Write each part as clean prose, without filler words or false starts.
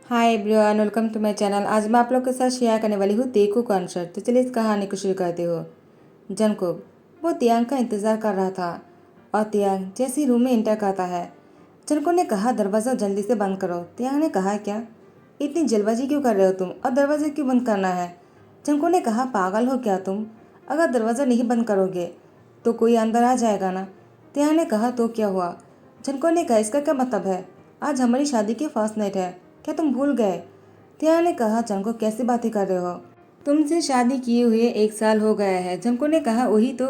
Hi everyone, welcome to my channel. आज मैं आप लोग के साथ शेयर करने वाली हूँ तेकू कॉन्सर्ट। तो चलिए इस कहानी को शुरू करते हो। जंगकुक वो तियांग का इंतज़ार कर रहा था और तियांग जैसे ही रूम में इंटर करता है, जंगकुक ने कहा दरवाज़ा जल्दी से बंद करो। तियांग ने कहा क्या, इतनी जल्दबाजी क्यों कर रहे हो तुम, और दरवाज़ा क्यों बंद करना है। जंगकुक ने कहा पागल हो क्या तुम, अगर दरवाज़ा नहीं बंद करोगे तो कोई अंदर आ जाएगा ना। तियांग ने कहा तो क्या हुआ। जंगकुक ने कहा इसका क्या मतलब है, आज हमारी शादी की फर्स्ट नाइट है, क्या तुम भूल गए। तिया ने कहा जंको कैसी बातें कर रहे हो, तुमसे शादी किए हुए 1 साल हो गया है। जंको ने कहा वही तो,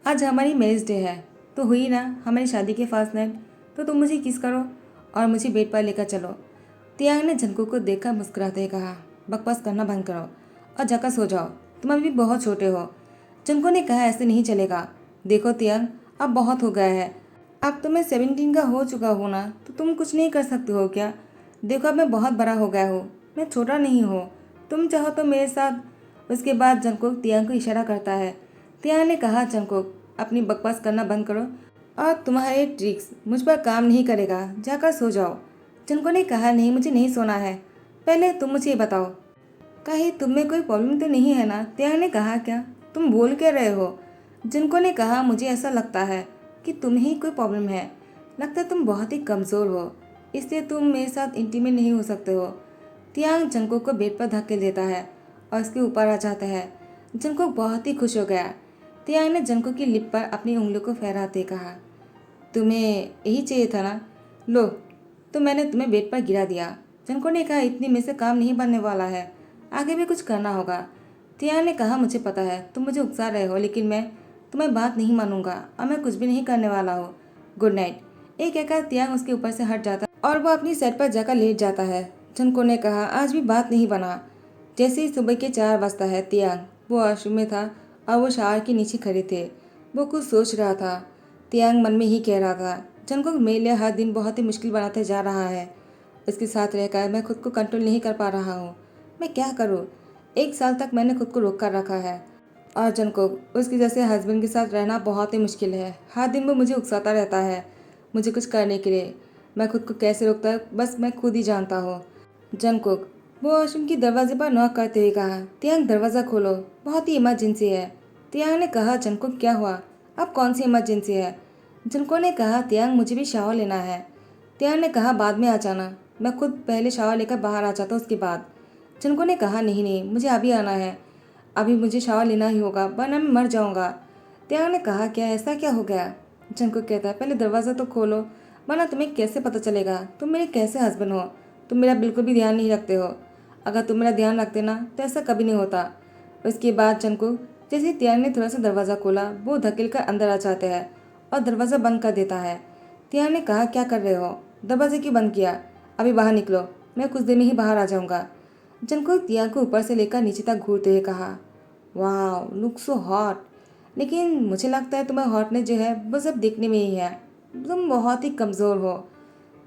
आज हमारी मैरिज डे है तो हुई ना हमारी शादी की फर्स्ट नाइट, तो तुम मुझे किस करो और मुझे बेड पर लेकर चलो। तियांग ने जंको को देखकर मुस्कुराते हुए कहा बकवास करना बंद करो और जाकर सो जाओ, तुम अभी बहुत छोटे हो। जंको ने कहा ऐसे नहीं चलेगा, देखो तियांग अब बहुत हो गया है, अब तो मैं 17 का हो चुका हूँ ना, तो तुम कुछ नहीं कर सकते हो क्या। देखो अब मैं बहुत बड़ा हो गया हूँ, मैं छोटा नहीं हूँ, तुम चाहो तो मेरे साथ। उसके बाद जंगकुक तियांग को इशारा करता है। तियांग ने कहा जंगकुक अपनी बकवास करना बंद करो और तुम्हारे ट्रिक्स मुझ पर काम नहीं करेगा, जाकर सो जाओ। जंगकुक ने कहा नहीं मुझे नहीं सोना है, पहले तुम मुझे ये बताओ कहीं तुम में कोई प्रॉब्लम तो नहीं है ना। तियांग ने कहा क्या तुम बोल क्या रहे हो। जिनको ने कहा मुझे ऐसा लगता है कि तुम ही कोई प्रॉब्लम है, लगता है तुम बहुत ही कमज़ोर हो, इसलिए तुम मेरे साथ इंटीमेट नहीं हो सकते हो। तियांग जंको को बेड पर धक्के देता है और उसके ऊपर आ जाता है। जंको बहुत ही खुश हो गया। तियांग ने जंको की लिप पर अपनी उंगलियों को फहराते कहा तुम्हें यही चाहिए था ना, लो तो मैंने तुम्हें बेड पर गिरा दिया। जंको ने कहा इतनी में से काम नहीं बनने वाला है, आगे भी कुछ करना होगा। तियांग ने कहा मुझे पता है तुम मुझे उकसा रहे हो, लेकिन मैं तुम्हें बात नहीं मानूंगा और मैं कुछ भी नहीं करने वाला हूँ। Good night. एक कहकर तियांग उसके ऊपर से हट जाता और वो अपनी सेट पर जाकर लेट जाता है। जंको ने कहा आज भी बात नहीं बना। जैसे ही सुबह के 4 बजता है, तियांग वो वॉशरूम में था और वो शावर के नीचे खड़े थे। वो कुछ सोच रहा था। तियांग मन में ही कह रहा था जंगकुक मेरे लिए हर दिन बहुत ही मुश्किल बनाते जा रहा है, उसके साथ रहकर मैं खुद को कंट्रोल नहीं कर पा रहा हूँ, मैं क्या करूँ। 1 साल तक मैंने खुद को रोक कर रखा है और जंगकुक उसके जैसे हस्बैंड के साथ रहना बहुत ही मुश्किल है। हर दिन वो मुझे उकसाता रहता है मुझे कुछ करने के लिए, मैं खुद को कैसे रोकता है बस मैं खुद ही जानता हूँ। जंगकुक वो वॉशरूम की दरवाजे पर नॉक करते हुए कहा तियांग दरवाज़ा खोलो, बहुत ही इमरजेंसी है। तियांग ने कहा जंगकुक क्या हुआ, अब कौन सी इमरजेंसी है। जंगकुक ने कहा तियांग मुझे भी शावर लेना है। तियांग ने कहा बाद में आ जाना, मैं खुद पहले शावर लेकर बाहर आ जाता उसके बाद। जंगकुक ने कहा नहीं नहीं मुझे अभी आना है, अभी मुझे शावर लेना ही होगा वरना मैं मर जाऊंगा। तियांग ने कहा क्या ऐसा क्या हो गया। जंगकुक कहता है पहले दरवाज़ा तो खोलो, वरना तुम्हें कैसे पता चलेगा तुम मेरे कैसे हस्बैंड हो, तुम मेरा बिल्कुल भी ध्यान नहीं रखते हो, अगर तुम मेरा ध्यान रखते ना तो ऐसा कभी नहीं होता। उसके बाद जंगकुक जैसे ही तियांग ने थोड़ा सा दरवाज़ा खोला वो धकेल कर अंदर आ जाते हैं और दरवाज़ा बंद कर देता है। तियांग ने कहा क्या कर रहे हो, दरवाजे क्यों बंद किया, अभी बाहर निकलो, मैं कुछ देर में ही बाहर आ जाऊंगा। जंगकुक तियांग को ऊपर से लेकर नीचे तक घूरते हुए कहा वाह लुक सो हॉट, लेकिन मुझे लगता है तुम्हारा हॉटनेस जो है वो सब दिखने में ही है, तुम बहुत ही कमज़ोर हो।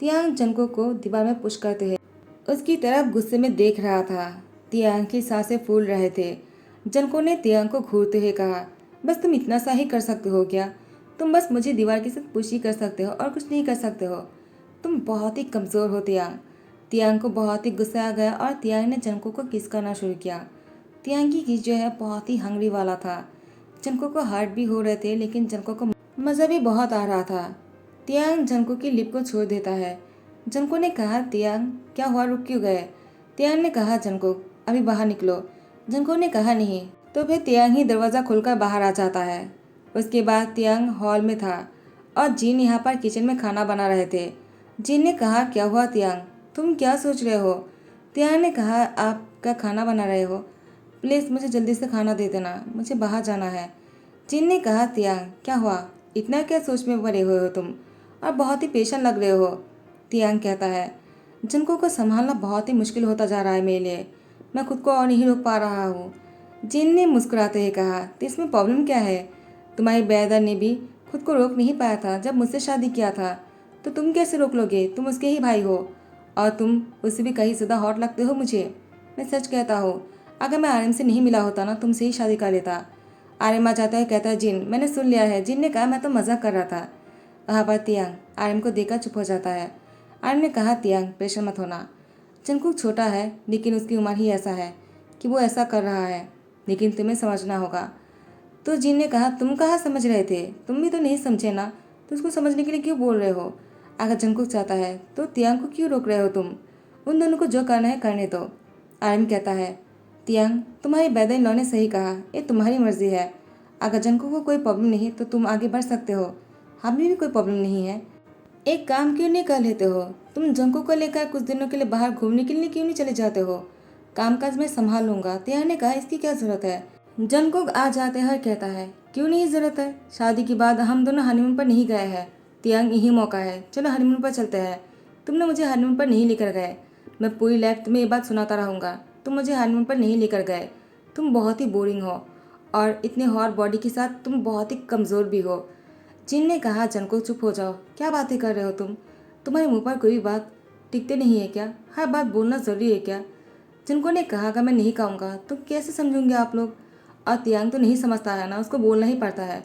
तियांग जंगकुक को दीवार में पुश करते हुए उसकी तरफ गुस्से में देख रहा था। तियांग की सांसें फूल रहे थे। जंको ने तियांग को घूरते हुए कहा बस तुम इतना सा ही कर सकते हो क्या, तुम बस मुझे दीवार के साथ पुश ही कर सकते हो और कुछ नहीं कर सकते हो, तुम बहुत ही कमज़ोर हो तियांग। तियांग को बहुत ही गुस्सा आ गया और तियांग ने जंको को किस करना शुरू किया। तियांग की किस जो है बहुत ही हंगरी वाला था। जंको को हर्ट भी हो रहे थे लेकिन जंको को मज़ा भी बहुत आ रहा था। तियांग जंको की लिप को छोड़ देता है। जंको ने कहा तियांग क्या हुआ, रुक क्यों गए। तियांग ने कहा जंको अभी बाहर निकलो। जंको ने कहा नहीं, तो फिर तियांग ही दरवाज़ा खोलकर बाहर आ जाता है। उसके बाद तियांग हॉल में था और जीन यहाँ पर किचन में खाना बना रहे थे। जीन ने कहा क्या हुआ तियांग, तुम क्या सोच रहे हो। तियांग ने कहा आप क्या खाना बना रहे हो, प्लीज़ मुझे जल्दी से खाना दे देना, मुझे बाहर जाना है। जिन ने कहा तियांग क्या हुआ, इतना क्या सोच में पड़े हुए हो तुम, और बहुत ही पेशेंट लग रहे हो। तियांग कहता है जिनको को संभालना बहुत ही मुश्किल होता जा रहा है मेरे लिए, मैं खुद को और नहीं रोक पा रहा हूँ। जिन ने मुस्कुराते हुए कहा तो इसमें प्रॉब्लम क्या है, तुम्हारी ब्रदर ने भी खुद को रोक नहीं पाया था जब मुझसे शादी किया था, तो तुम कैसे रोक लोगे, तुम उसके ही भाई हो और तुम उससे भी कहीं ज़्यादा हॉट लगते हो मुझे। मैं सच कहता हूँ, अगर मैं आर्यन से नहीं मिला होता ना तुमसे ही शादी कर लेता। आर्यन आ जाता है कहता है जिन मैंने सुन लिया है। जिन ने कहा मैं तो मजाक कर रहा था। वहाँ पर तियांग आर्यन को देखकर चुप हो जाता है। आर्यन ने कहा तियांग प्रेशर मत होना, जंगकुक छोटा है लेकिन उसकी उम्र ही ऐसा है कि वो ऐसा कर रहा है, लेकिन तुम्हें समझना होगा। तो जिन ने कहा तुम कहाँ समझ रहे थे, तुम भी तो नहीं समझे ना, तो उसको समझने के लिए क्यों बोल रहे हो? अगर जंगकुक चाहता है तो तियांग को क्यों रोक रहे हो तुम? उन दोनों को जो करना है करने दो। आर्यन कहता है तियांग तुम्हारी बेदा इन लॉ ने सही कहा, ये तुम्हारी मर्जी है। अगर जंगकुक को कोई प्रॉब्लम नहीं तो तुम आगे बढ़ सकते हो, हमें भी कोई प्रॉब्लम नहीं है। एक काम क्यों नहीं कर लेते हो? तुम जंगकुक को लेकर कुछ दिनों के लिए बाहर घूमने के लिए क्यों नहीं चले जाते हो? कामकाज मैं संभाल लूंगा। तियांग ने कहा इसकी क्या जरूरत है? जंगकुक आ जाते हैं कहता है क्यों नहीं जरूरत है, शादी के बाद हम दोनों हनीमून पर नहीं गए हैं। तियांग यही मौका है, चलो हनीमून पर चलते हैं। तुमने मुझे हनीमून पर नहीं लेकर गए, मैं पूरी लाइफ तुम्हें ये बात सुनाता रहूंगा, तुम मुझे हनीमून पर नहीं लेकर गए। तुम बहुत ही बोरिंग हो और इतने हॉट बॉडी के साथ तुम बहुत ही कमज़ोर भी हो। जिन ने कहा जंगकुक चुप हो जाओ, क्या बातें कर रहे हो तुम? तुम्हारे मुंह पर कोई भी बात टिकते नहीं है क्या? हर बात बोलना ज़रूरी है क्या? जिनको ने कहा अगर मैं नहीं कहूँगा तो कैसे समझूंगे आप लोग? और तियांग तो नहीं समझता है ना, उसको बोलना ही पड़ता है।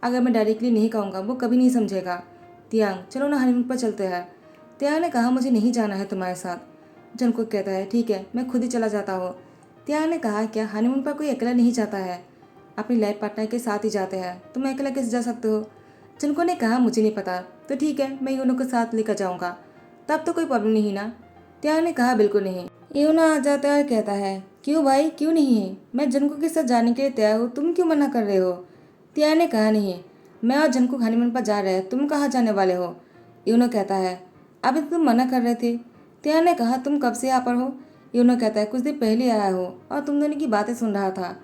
अगर मैं डायरेक्टली नहीं कहूँगा वो कभी नहीं समझेगा। तियांग चलो ना हनीमून पर चलते हैं। तियांग ने कहा मुझे नहीं जाना है तुम्हारे साथ। जंगकुक कहता है ठीक है मैं खुद ही चला जाता हूँ। तियांग ने कहा क्या हनीमून पर कोई अकेला नहीं जाता है, अपनी लाइफ पार्टनर के साथ ही जाते हैं, तुम अकेला कैसे जा सकते हो? जिनको ने कहा मुझे नहीं पता, तो ठीक है मैं यूनो के साथ लेकर जाऊँगा, तब तो कोई प्रॉब्लम नहीं ना। तियांग ने कहा बिल्कुल नहीं। यूनो आ जाता है और कहता है क्यों भाई क्यों नहीं है, मैं जंगकुक के साथ जाने के लिए तैयार हूँ, तुम क्यों मना कर रहे हो? तियांग ने कहा नहीं, मैं और जंगकुक हनीमून पर जा रहे हैं, तुम कहाँ जाने वाले हो? यूनो कहता है अभी तो तुम मना कर रहे थे। तियांग ने कहा तुम कब से यहाँ पर हो? यूनो कहता है कुछ देर पहले आया हो और तुम दोनों की बातें सुन रहा था।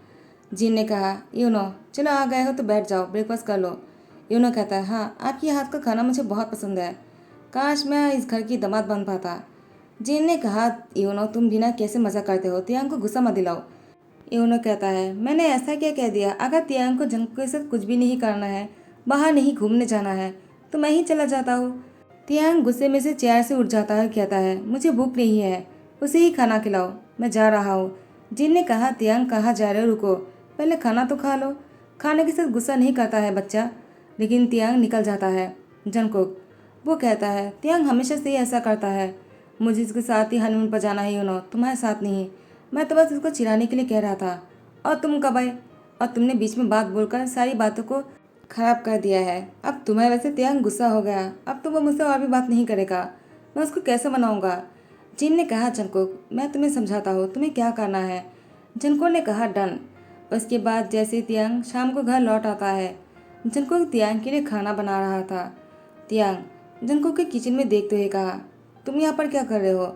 जिन ने कहा यूनो चलो आ गए हो तो बैठ जाओ ब्रेकफास्ट कर लो। यूनो कहता है हाँ आपके हाथ का खाना मुझे बहुत पसंद है, काश मैं इस घर की दामाद बन पाता। जिन ने कहा यूनो तुम बिना कैसे मजा करते हो, तियांग को गुस्सा मत दिलाओ। यूनो कहता है मैंने ऐसा क्या कह दिया? अगर तियांग को जंगकुक के साथ कुछ भी नहीं करना है, बाहर नहीं घूमने जाना है, तो मैं ही चला जाता हूँ। तियांग गुस्से में से चेयर से उठ जाता है, कहता है मुझे भूख नहीं है, उसे ही खाना खिलाओ, मैं जा रहा हूँ। जिन ने कहा तियांग कहाँ जा रहे हो, रुको पहले खाना तो खा लो। खाने के साथ गुस्सा नहीं करता है बच्चा। लेकिन तियांग निकल जाता है। जंगकुक वो कहता है तियांग हमेशा से ही ऐसा करता है, मुझे इसके साथ ही हनीमून पर जाना है यूनो, तुम्हारे साथ नहीं। मैं तो बस इसको चिढ़ाने के लिए कह रहा था, और तुम कब आए? और तुमने बीच में बात बोलकर सारी बातों को खराब कर दिया है। अब तुम्हें वैसे तियांग गुस्सा हो गया, अब तो वो मुझसे और भी बात नहीं करेगा, मैं उसको कैसे मनाऊंगा? जिन ने कहा जंगकुक मैं तुम्हें समझाता हूँ तुम्हें क्या करना है। जंगकुक ने कहा डन। उसके बाद जैसे तियांग शाम को घर लौट आता है, जंगकुक तियांग के लिए खाना बना रहा था। तियांग जंगकुक के किचन में देखते हुए कहा तुम यहाँ पर क्या कर रहे हो?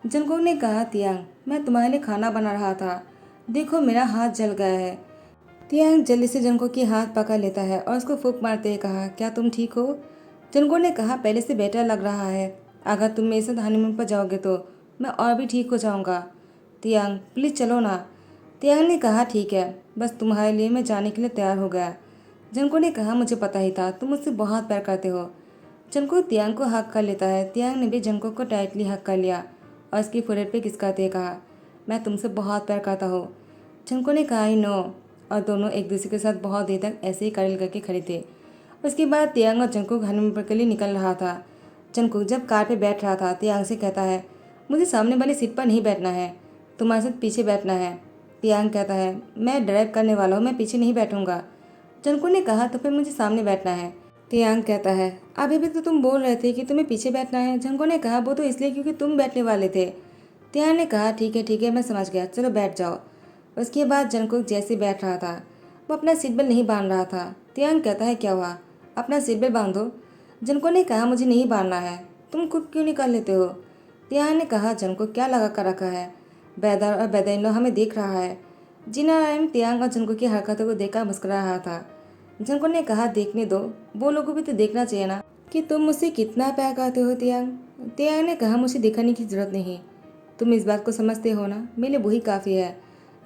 जंगकुक ने कहा तियांग मैं तुम्हारे लिए खाना बना रहा था, देखो मेरा हाथ जल गया है। तियांग जल्दी से जंगकुक के हाथ पकड़ लेता है और उसको फूंक मारते हुए कहा क्या तुम ठीक हो? जंगकुक ने कहा पहले से बेटर लग रहा है, अगर तुम मेरे साथ हनीमून पर जाओगे तो मैं और भी ठीक हो जाऊंगा। तियांग प्लीज़ चलो ना। तियांग ने कहा ठीक है, बस तुम्हारे लिए मैं जाने के लिए तैयार हो गया। जंगकुक ने कहा मुझे पता ही था तुम मुझसे बहुत प्यार करते हो। जंगकुक तियांग को हक कर लेता है। तियांग ने भी जंगकुक को टाइटली हक कर लिया और उसकी फोrehead पे किस करते कहा मैं तुमसे बहुत प्यार करता हूँ। जंगकुक ने कहा आई नो, और दोनों एक दूसरे के साथ बहुत देर तक ऐसे ही कड़ल करके खड़े थे। उसके बाद तियांग और जंगकुक हनीमून के लिए निकल रहा था। जंगकुक जब कार पे बैठ रहा था तियांग से कहता है मुझे सामने वाली सीट पर नहीं बैठना है, तुम्हारे साथ पीछे बैठना है। तियांग कहता है मैं ड्राइव करने वाला हूँ, मैं पीछे नहीं बैठूंगा। जंगकुक ने कहा तो फिर मुझे सामने बैठना है। तियांग कहता है अभी भी तो तुम बोल रहे थे कि तुम्हें पीछे बैठना है। जंगकुक ने कहा वो तो इसलिए क्योंकि तुम बैठने वाले थे। तियांग ने कहा ठीक है मैं समझ गया, चलो बैठ जाओ। उसके बाद जंगकुक जैसे बैठ रहा था, वो अपना सीट बेल्ट नहीं बांध रहा था। तियांग कहता है क्या हुआ, अपना सीट बेल्ट बांधो। जंगकुक ने कहा मुझे नहीं बांधना है, तुम खुद क्यों नहीं कर लेते हो? तियांग ने कहा जंगकुक क्या लगा कर रखा है, बेदर और बेदर हमें देख रहा है। जिनारायण तियांग और जंगकुक की हरकतों को देखकर मुस्कुरा रहा था। जंगकुक ने कहा देखने दो, वो लोगों को भी तो देखना चाहिए ना कि तुम मुझसे कितना प्यार करते हो। तियांग तियांग ने कहा मुझे दिखाने की जरूरत नहीं, तुम इस बात को समझते हो ना, मेरे लिए वही काफ़ी है।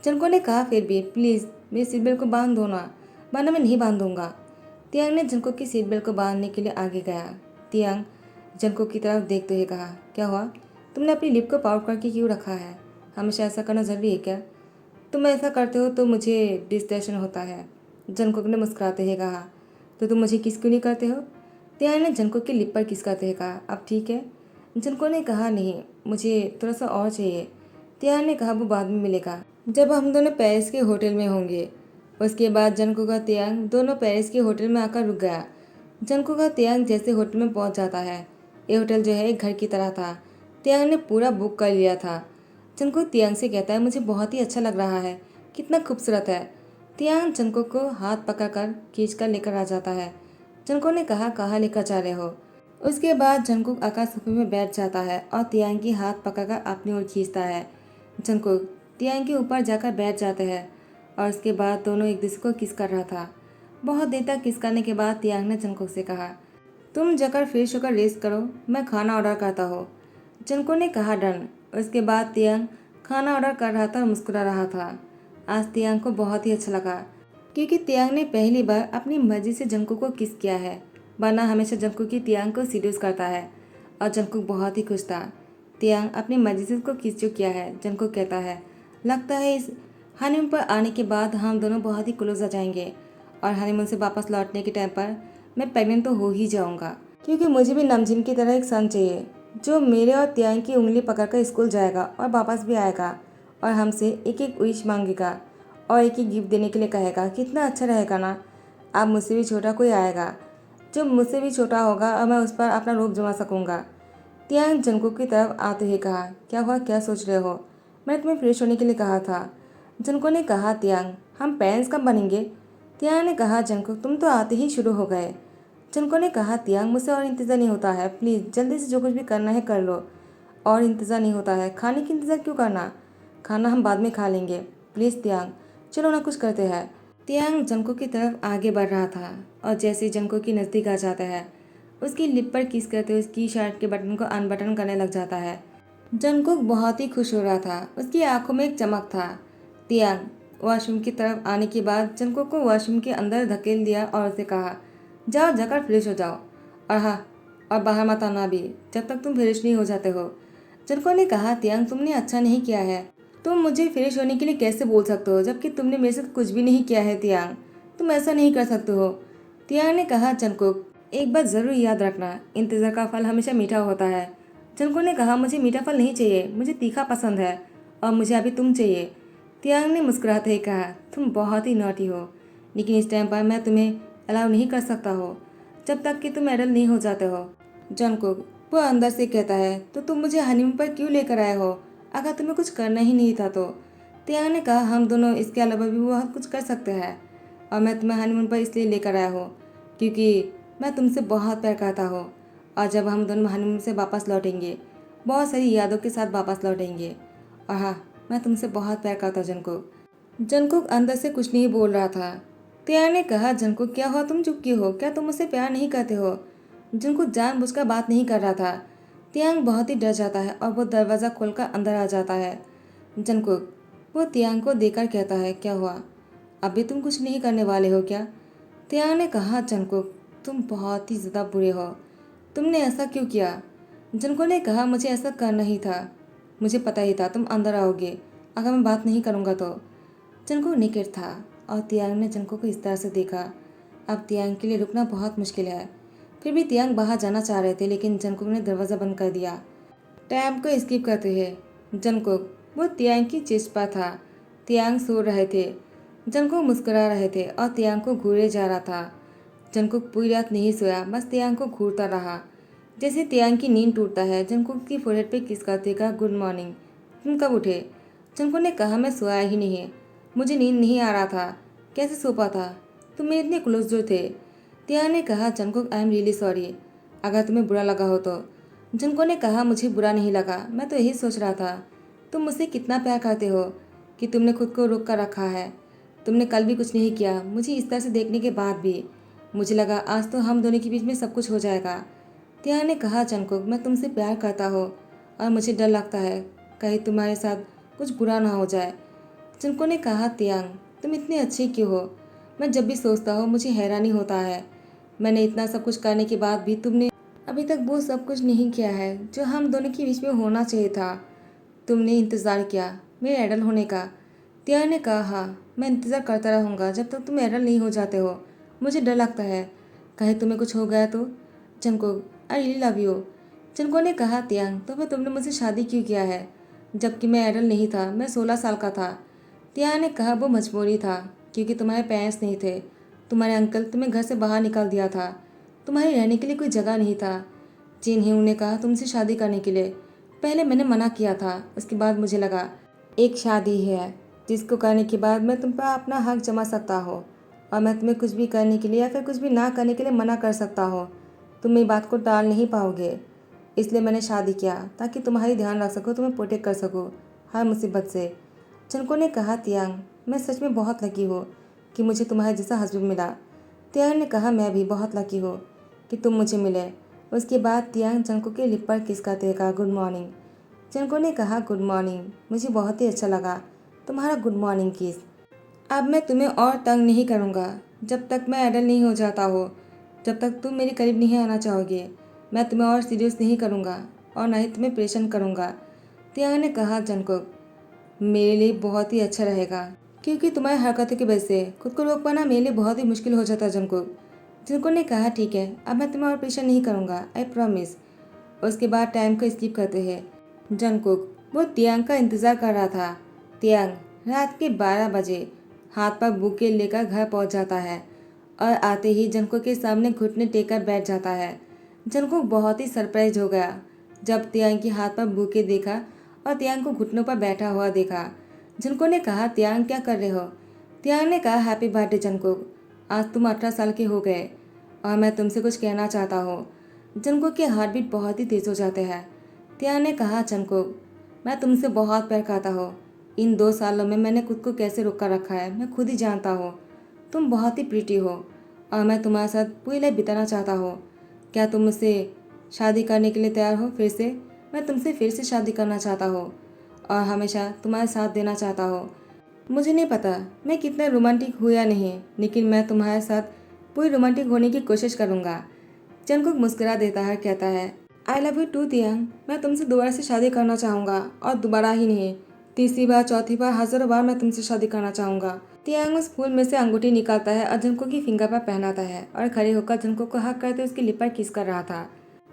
जंगकुक ने कहा फिर भी प्लीज़ मेरी सीट बेल्ट को बांध दो ना, वरना मैं नहीं बांधूंगा। तियांग ने जंगकुक की सीट बेल्ट को बांधने के लिए आगे गया। तियांग जंगकुक की तरफ देखते हुए कहा क्या हुआ, तुमने अपनी लिप को पाउट करके क्यों रखा है? हमेशा ऐसा करना ज़रूरी है क्या? तुम ऐसा करते हो तो मुझे डिस्ट्रैक्शन होता है। जंगकुक ने मुस्कुराते हुए कहा तो तुम मुझे किस क्यों नहीं करते हो? तियांग ने जंगकुक की लिप पर किस करते हुए कहा अब ठीक है। जंगकुक ने कहा नहीं, मुझे थोड़ा सा और चाहिए। तियांग ने कहा वो बाद में मिलेगा, जब हम दोनों पेरिस के होटल में होंगे। उसके बाद जंगकुक और तियांग दोनों पेरिस के होटल में आकर रुक गया। जंगकुक और तियांग जैसे होटल में पहुंच जाता है, ये होटल जो है एक घर की तरह था। तियांग ने पूरा बुक कर लिया था। जंगकुक तियांग से कहता है मुझे बहुत ही अच्छा लग रहा है, कितना खूबसूरत है। तियांग जंगकुक को हाथ पकड़कर खींचकर लेकर आ जाता है। जंगकुक ने कहा कहाँ लेकर जा रहे हो। उसके बाद जंगकुक आकाश सोफे में बैठ जाता है और तियांग की हाथ पकड़कर अपनी ओर खींचता है। जंगकुक तियांग के ऊपर जाकर बैठ जाते हैं और उसके बाद दोनों एक दूसरे को किस कर रहा था। बहुत देर तक किस करने के बाद तियांग ने जंगकुक से कहा तुम जाकर फ्रेश होकर रेस्ट करो, मैं खाना ऑर्डर करता हूँ। जंगकुक ने कहा डन। उसके बाद तियांग खाना ऑर्डर कर रहा था और मुस्कुरा रहा था। आज तियांग को बहुत ही अच्छा लगा क्योंकि तियांग ने पहली बार अपनी मर्जी से जंगकुक को किस किया है, वरना हमेशा जंगकुक की तियांग को सीड्यूस करता है और जंगकुक बहुत ही खुश था। तियांग अपनी मर्जी से उसको किस जो किया है। जंगकुक कहता है लगता है इस हनीमून पर आने के बाद हम दोनों बहुत ही क्लोज आ जाएंगे और हनीमून से वापस लौटने के टाइम पर मैं प्रेग्नेंट तो हो ही जाऊंगा, क्योंकि मुझे भी नमजीन की तरह एक सन चाहिए जो मेरे और तियांग की उंगली पकड़कर स्कूल जाएगा और वापस भी आएगा और हमसे एक एक विश मांगेगा और एक एक गिफ्ट देने के लिए कहेगा। कितना अच्छा रहेगा ना। अब मुझसे भी छोटा कोई आएगा जो मुझसे भी छोटा होगा और मैं उस पर अपना रूप जमा सकूंगा। तियांग जंगकुक की तरफ आते ही कहा क्या हुआ, क्या सोच रहे हो, मैंने तुम्हें फ्रेश होने के लिए कहा था। जंगकुक ने कहा तियांग हम पेरेंट्स कब बनेंगे। तियांग ने कहा जंगकुक तुम तो आते ही शुरू हो गए। जंगकुक ने कहा तियांग मुझसे और इंतज़ार नहीं होता है, प्लीज़ जल्दी से जो कुछ भी करना है कर लो। और इंतज़ार नहीं होता है, खाने की इंतज़ार क्यों करना, खाना हम बाद में खा लेंगे। प्लीज़ तियांग चलो ना कुछ करते हैं। तियांग जंगकुक की तरफ आगे बढ़ रहा था और जैसे ही जंगकुक के नज़दीक आ जाता है उसकी लिप पर किस करते हुए उसकी शर्ट के बटन को अनबटन करने लग जाता है। जंगकुक बहुत ही खुश हो रहा था, उसकी आंखों में एक चमक था। तियांग वॉशरूम की तरफ आने के बाद जंगकुक को वॉशरूम के अंदर धकेल दिया और उसे कहा जाओ जाकर फ्रेश हो जाओ और हाँ और बाहर मत आना भी जब तक तुम फ्रेश नहीं हो जाते हो। जंगकुक ने कहा तियांग तुमने अच्छा नहीं किया है, तुम मुझे फ्रेश होने के लिए कैसे बोल सकते हो जबकि तुमने मेरे साथ कुछ भी नहीं किया है। तियांग तुम ऐसा नहीं कर सकते हो। तियांग ने कहा जंगकुक एक बात ज़रूर याद रखना, इंतज़ार का फल हमेशा मीठा होता है। जंगकुक ने कहा मुझे मीठा फल नहीं चाहिए, मुझे तीखा पसंद है और मुझे अभी तुम चाहिए। तियांग ने मुस्कुराते ही कहा तुम बहुत ही नॉटी हो, लेकिन इस टाइम पर मैं तुम्हें अलाउ नहीं कर सकता हो जब तक कि तुम एडल्ट नहीं हो जाते हो। जंगकुक वो अंदर से कहता है तो तुम मुझे हनीमून पर क्यों लेकर आए हो अगर तुम्हें कुछ करना ही नहीं था तो। तियांग ने कहा हम दोनों इसके अलावा भी बहुत कुछ कर सकते हैं और मैं तुम्हें हनीमून पर इसलिए लेकर आया हूँ क्योंकि मैं तुमसे बहुत प्यार करता हूँ और जब हम दोनों हनीमून से वापस लौटेंगे बहुत सारी यादों के साथ वापस लौटेंगे और हाँ मैं तुमसे बहुत प्यार करता हूँ। जंगकुक जंगकुक अंदर से कुछ नहीं बोल रहा था। तियांग ने कहा जंगकुक क्या हुआ, तुम चुप क्यों हो, क्या तुम मुझसे प्यार नहीं करते हो। जंगकुक जानबूझकर बात नहीं कर रहा था। तियांग बहुत ही डर जाता है और वो दरवाज़ा खोलकर अंदर आ जाता है। जंगकुक वो तियांग को देखकर कहता है क्या हुआ, अभी तुम कुछ नहीं करने वाले हो क्या। तियांग ने कहा जंगकुक तुम बहुत ही ज़्यादा बुरे हो, तुमने ऐसा क्यों किया। जंगकुक ने कहा मुझे ऐसा करना ही था, मुझे पता ही था तुम अंदर आओगे अगर मैं बात नहीं करूँगा तो। जंगकुक निकट था और तियांग ने जंगकुक को इस तरह से देखा। अब तियांग के लिए रुकना बहुत मुश्किल है, फिर भी तियांग बाहर जाना चाह रहे थे लेकिन जंगकुक ने दरवाज़ा बंद कर दिया। टाइम को स्किप करते हैं। जंगकुक वो तियांग की चेस्ट पर था। तियांग सो रहे थे, जंगकुक मुस्कुरा रहे थे और तियांग को घूरे जा रहा था। जंगकुक पूरी रात नहीं सोया, बस तियांग को घूरता रहा। जैसे तियांग की नींद टूटता है जंगकुक की फोrehead पे किस करते कहा गुड मॉर्निंग, तुम कब उठे। जंगकुक ने कहा मैं सोया ही नहीं, मुझे नींद नहीं आ रहा था, कैसे सो पाता, तुम मेरे इतने क्लोज जो थे। तियांग ने कहा Jungkook I am really sorry, अगर तुम्हें बुरा लगा हो तो। जंगकुक ने कहा मुझे बुरा नहीं लगा, मैं तो यही सोच रहा था तुम मुझसे कितना प्यार करते हो कि तुमने खुद को रोक कर रखा है। तुमने कल भी कुछ नहीं किया, मुझे इस तरह से देखने के बाद भी मुझे लगा आज तो हम दोनों के बीच में सब कुछ हो जाएगा। तियांग ने कहा जंगकुक मैं तुमसे प्यार करता हो और मुझे डर लगता है कहीं तुम्हारे साथ कुछ बुरा ना हो जाए। जंगकुक ने कहा तियांग तुम इतनी अच्छी क्यों हो, मैं जब भी सोचता हूँ मुझे हैरानी होता है, मैंने इतना सब कुछ करने के बाद भी तुमने अभी तक वो सब कुछ नहीं किया है जो हम दोनों के बीच में होना चाहिए था। तुमने इंतज़ार किया मेरे एडल होने का। तियांग ने कहा हाँ मैं इंतज़ार करता रहूँगा जब तक तुम एडल नहीं हो जाते हो, मुझे डर लगता है कहीं तुम्हें कुछ हो गया तो। Jungkook I really love you. जनको ने कहा, तियांग तो फिर तुमने मुझसे शादी क्यों किया है, जबकि मैं एडल्ट नहीं था, मैं 16 साल का था। तियांग ने कहा, वो मजबूरी था, क्योंकि तुम्हारे पेरेंट्स नहीं थे। तुम्हारे अंकल तुम्हें घर से बाहर निकाल दिया था। तुम्हारे रहने के लिए कोई जगह नहीं था। जिन हिऊ ने कहा तुमसे शादी करने के लिए। पहले मैंने मना किया था, उसके बाद मुझे लगा एक शादी है जिसको करने के बाद मैं तुम पर अपना हक जमा सकता हो, और मैं तुम्हें कुछ भी करने के लिए या फिर कुछ भी ना करने के लिए मना कर सकता हो। तुम मेरी बात को टाल नहीं पाओगे। इसलिए मैंने शादी किया, ताकि तुम्हारी ध्यान रख सकूँ, तुम्हें प्रोटेक्ट कर सकूँ हर मुसीबत से। चनको ने कहा, तियांग मैं सच में बहुत लकी हूँ कि मुझे तुम्हारे जैसा हस्बैंड मिला। तियांग ने कहा, मैं भी बहुत लकी हूँ कि तुम मुझे मिले। उसके बाद तियांग चनको के लिप पर किस करते कहा, गुड मॉर्निंग। चनको ने कहा, गुड मॉर्निंग, मुझे बहुत ही अच्छा लगा तुम्हारा गुड मॉर्निंग किस। अब मैं तुम्हें और तंग नहीं करूँगा जब तक मैं एडल्ट नहीं हो जाता हो। जब तक तुम मेरे करीब नहीं आना चाहोगे, मैं तुम्हें और सीरियस नहीं करूँगा और ना ही तुम्हें परेशान करूँगा। तियांग ने कहा, जंगकुक मेरे लिए बहुत ही अच्छा रहेगा, क्योंकि तुम्हारी हरकतों की वजह से खुद को रोक पाना मेरे लिए बहुत ही मुश्किल हो जाता है। जंगकुक जिनको ने कहा, ठीक है, अब मैं तुम्हें और परेशान नहीं करूँगा, आई प्रॉमिस। उसके बाद टाइम को स्किप करते हैं। जंगकुक वो तियांग का इंतज़ार कर रहा था। तियांग रात के 12 बजे हाथ पर बुके लेकर घर पहुंच जाता है और आते ही जंगकुक के सामने घुटने टेक कर बैठ जाता है। जंगकुक बहुत ही सरप्राइज हो गया जब तियांग के हाथ पर बुके देखा और तियांग को घुटनों पर बैठा हुआ देखा। जंगकुक ने कहा, तियांग क्या कर रहे हो। तियांग ने कहा, हैप्पी बर्थडे जंगकुक, आज तुम 18 साल के हो गए और मैं तुमसे कुछ कहना चाहता हूँ। जंगकुक के हार्ट बीट बहुत ही तेज हो जाते हैं। तियांग ने कहा, जंगकुक मैं तुमसे बहुत प्यार करता हूँ। इन 2 सालों में मैंने खुद को कैसे रोक कर रखा है मैं खुद ही जानता हूँ। तुम बहुत ही प्रीटी हो और मैं तुम्हारे साथ पूरी लाइफ बिताना चाहता हूँ। क्या तुम मुझसे शादी करने के लिए तैयार हो। फिर से मैं तुमसे फिर से शादी करना चाहता हूँ और हमेशा तुम्हारे साथ देना चाहता हूँ। मुझे नहीं पता मैं कितना रोमांटिक हूँ या नहीं, लेकिन मैं तुम्हारे साथ पूरी रोमांटिक होने की कोशिश करूँगा। जंगकुक मुस्कुरा देता है, कहता है, आई लव यू टू तियांग, मैं तुमसे दोबारा से शादी करना चाहूँगा, और दोबारा ही नहीं, तीसरी बार, चौथी बार, हजारों बार मैं तुमसे शादी करना चाहूँगा। तियांग उस फूल में से अंगूठी निकालता है और जंगकुक की फिंगर पर पहनाता है और खड़े होकर जंगकुक को हक करते उसके लिप पर किस कर रहा था।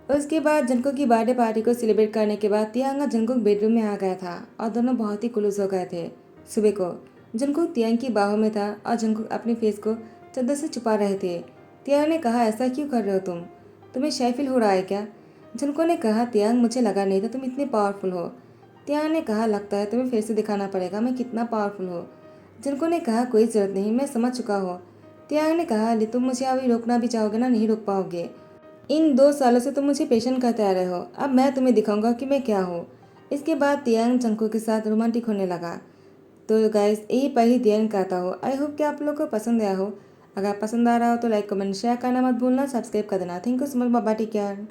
उसके बाद जंगकुक की बर्थडे पार्टी को सेलिब्रेट करने के बाद तियांग और जंगकुक बेडरूम में आ गया था और दोनों बहुत ही क्लोज हो गए थे। सुबह को जंगकुक तियांग की बाहों में था और जंगकुक अपने फेस को चादर से छुपा रहे थे। तियांग ने कहा, ऐसा क्यों कर रहे हो तुम, तुम्हें शाय फील हो रहा है क्या। जंगकुक ने कहा, तियांग मुझे लगा नहीं था तुम इतने पावरफुल हो। तियांग ने कहा, लगता है तुम्हें फिर से दिखाना पड़ेगा मैं कितना पावरफुल हूँ। जंगकुक ने कहा, कोई जरूरत नहीं, मैं समझ चुका हूँ। तियांग ने कहा, तुम मुझे अभी रोकना भी चाहोगे ना, नहीं रोक पाओगे। इन 2 सालों से तुम मुझे पेशेंट करते आ रहे हो, अब मैं तुम्हें दिखाऊंगा कि मैं क्या हूँ। इसके बाद तियांग जंगकुक के साथ रोमांटिक होने लगा। तो गाइस यही पहली ध्यान कहता हो। आई होप कि आप लोग को पसंद आया हो। अगर पसंद आ रहा हो तो लाइक कमेंट शेयर करना मत भूलना, सब्सक्राइब कर देना। Thank you so much, bye, take care.